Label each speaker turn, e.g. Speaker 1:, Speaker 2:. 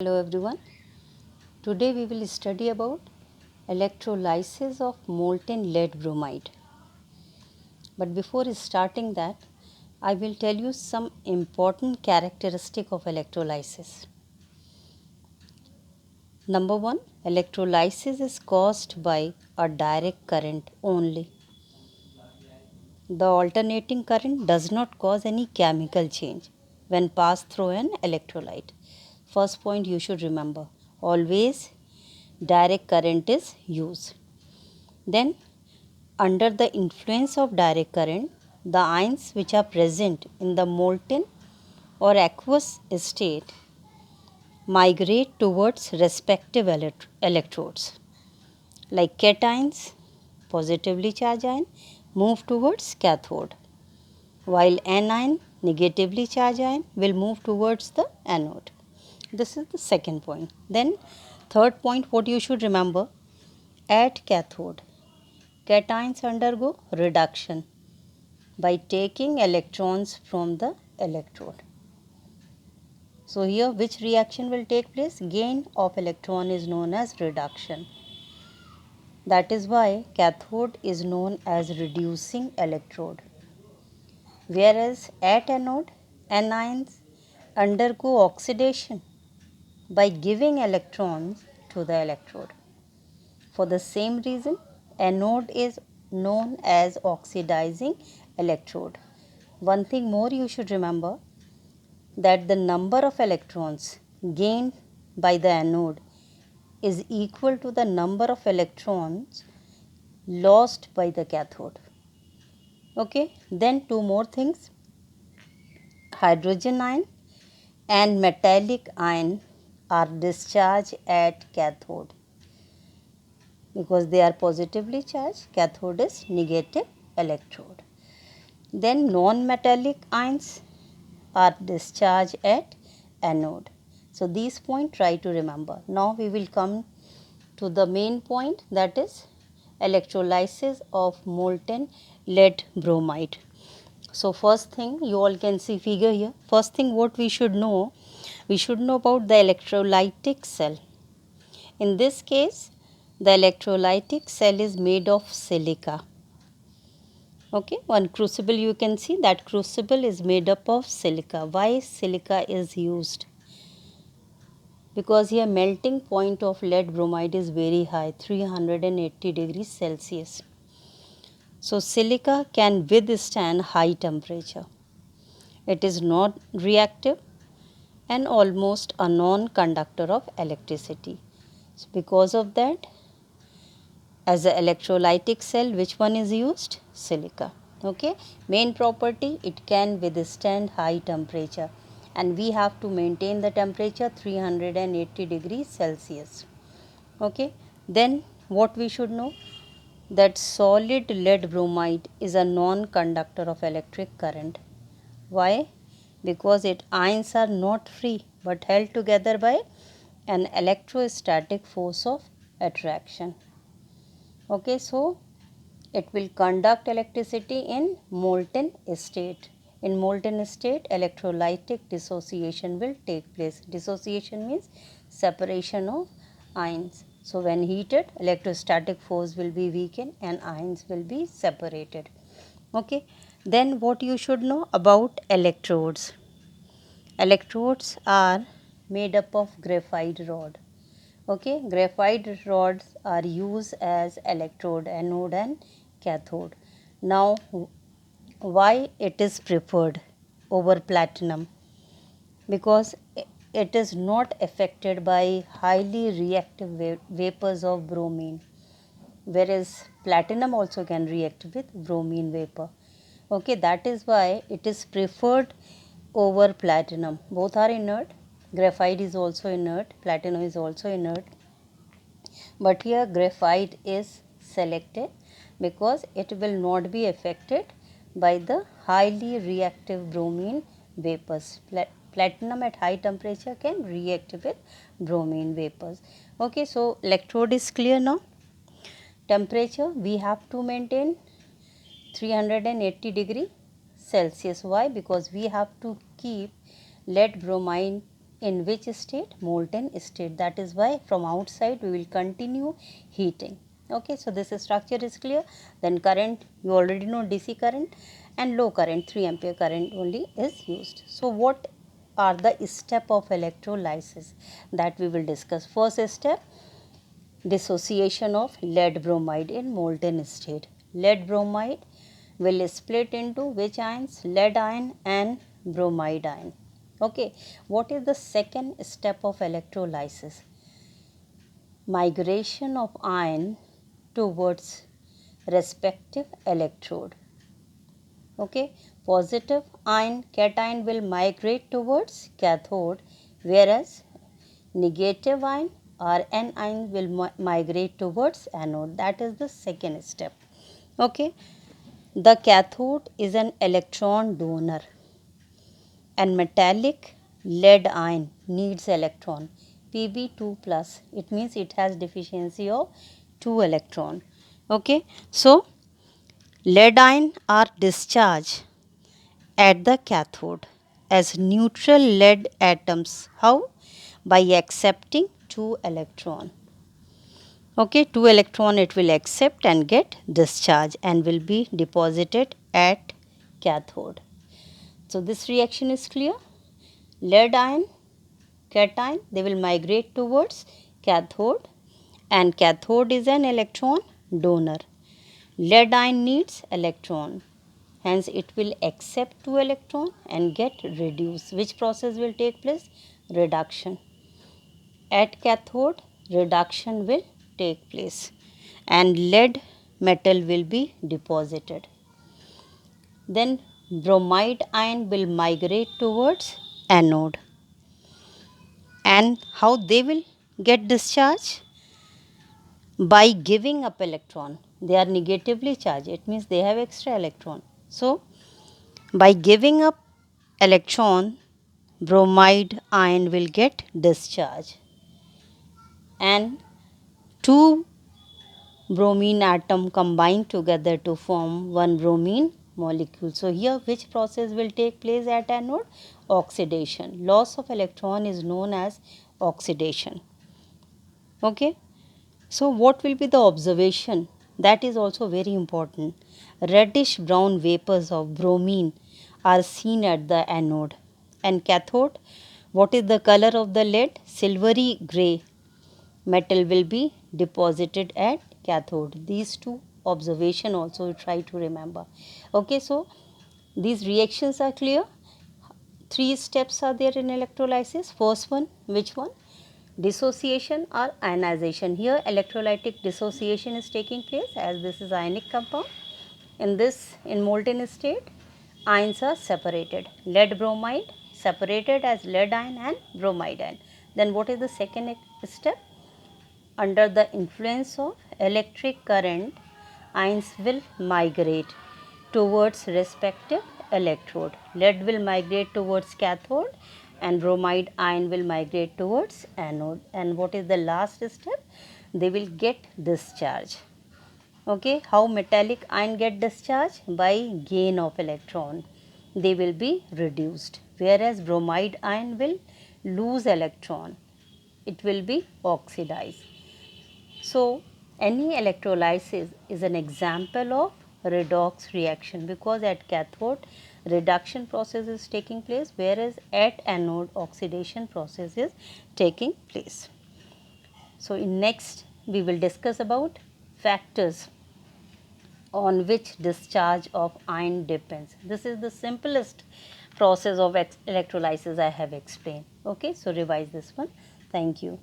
Speaker 1: Hello everyone. Today we will study about electrolysis of molten lead bromide. But before starting that, I will tell you some important characteristic of electrolysis. Number 1, electrolysis is caused by a direct current only. The alternating current does not cause any chemical change when passed through an electrolyte. First point you should remember, always direct current is used. Then, under the influence of direct current, the ions which are present in the molten or aqueous state migrate towards respective electrodes. Like cations, positively charged ion, move towards cathode, while anion, negatively charged ion, will move towards the anode. This is the second point. Then, third point, what you should remember, at cathode, cations undergo reduction by taking electrons from the electrode. So here which reaction will take place? Gain of electron is known as reduction. That is why cathode is known as reducing electrode. Whereas at anode, anions undergo oxidation by giving electrons to the electrode. For the same reason, anode is known as oxidizing electrode. One thing more you should remember, that the number of electrons gained by the anode is equal to the number of electrons lost by the cathode. Okay, then two more things, hydrogen ion and metallic ion are discharged at cathode because they are positively charged, cathode is negative electrode. Then non-metallic ions are discharged at anode. So these points try to remember. Now we will come to the main point, that is electrolysis of molten lead bromide. So first thing, you all can see figure here. First thing what we should know about the electrolytic cell. In this case, the electrolytic cell is made of silica. Okay, one crucible you can see, that crucible is made up of silica. Why silica is used? Because here melting point of lead bromide is very high, 380 degrees Celsius. So silica can withstand high temperature. It is not reactive and almost a non-conductor of electricity. So because of that, as an electrolytic cell, which one is used? Silica. Okay, main property, it can withstand high temperature, and we have to maintain the temperature 380 degrees Celsius. Okay, then what we should know, that solid lead bromide is a non-conductor of electric current. Why? Because its ions are not free but held together by an electrostatic force of attraction. Okay, so it will conduct electricity in molten state. In molten state, electrolytic dissociation will take place. Dissociation means separation of ions. So when heated, electrostatic force will be weakened and ions will be separated. Okay, then what you should know about electrodes. Electrodes are made up of graphite rod. Okay, graphite rods are used as electrode, anode and cathode. Now, why it is preferred over platinum? Because it is not affected by highly reactive vapors of bromine, whereas platinum also can react with bromine vapor. Okay, that is why it is preferred over platinum. Both are inert. Graphite is also inert, platinum is also inert. But here graphite is selected because it will not be affected by the highly reactive bromine vapors. Platinum at high temperature can react with bromine vapors. Okay, so electrode is clear now. Temperature we have to maintain 380 degree Celsius. Why? Because we have to keep lead bromide In which state? Molten state. That is why from outside we will continue heating. Okay, so this structure is clear. Then current, you already know DC current, and low current 3 ampere current only is used. So what are the step of electrolysis that we will discuss? First step, dissociation of lead bromide in molten state. Lead bromide will split into which ions? Lead ion and bromide ion. Okay, what is the second step of electrolysis? Migration of ion towards respective electrode. Okay, positive ion cation will migrate towards cathode, whereas negative ion or anion will migrate towards anode. That is the second step. Okay, the cathode is an electron donor, and metallic lead ion needs electron Pb2 plus. It means it has deficiency of 2 electron. Okay, so lead ion are discharged at the cathode as neutral lead atoms. How? By accepting 2 electron. Okay, 2 electron it will accept and get discharged and will be deposited at cathode. So this reaction is clear. Lead ion, cation, they will migrate towards cathode, and cathode is an electron donor. Lead ion needs electron, hence it will accept 2 electron and get reduced. Which process will take place? Reduction. At cathode, reduction will take place and lead metal will be deposited. Then bromide ion will migrate towards anode. And how they will get discharged? By giving up electron. They are negatively charged. It means they have extra electron. So, by giving up electron, bromide ion will get discharged. And 2 bromine atom combine together to form 1 bromine molecule. So, here which process will take place at anode? Oxidation. Loss of electron is known as oxidation. Okay. So, what will be the observation? That is also very important. Reddish brown vapors of bromine are seen at the anode. And cathode, what is the color of the lead? Silvery gray metal will be deposited at cathode. These two observation also try to remember. Okay, so these reactions are clear. 3 steps are there in electrolysis. First one, which one? Dissociation or ionization. Here electrolytic dissociation is taking place as this is ionic compound. In molten state, ions are separated. Lead bromide separated as lead ion and bromide ion. Then what is the second step? Under the influence of electric current, ions will migrate towards respective electrode. Lead will migrate towards cathode and bromide ion will migrate towards anode. And what is the last step? They will get discharged. Okay, how metallic ion get discharged? By gain of electron. They will be reduced, whereas bromide ion will lose electron. It will be oxidized. So, any electrolysis is an example of redox reaction because at cathode reduction process is taking place, whereas at anode oxidation process is taking place. So, in next we will discuss about factors on which discharge of ion depends. This is the simplest process of electrolysis I have explained. Okay, so revise this one. Thank you.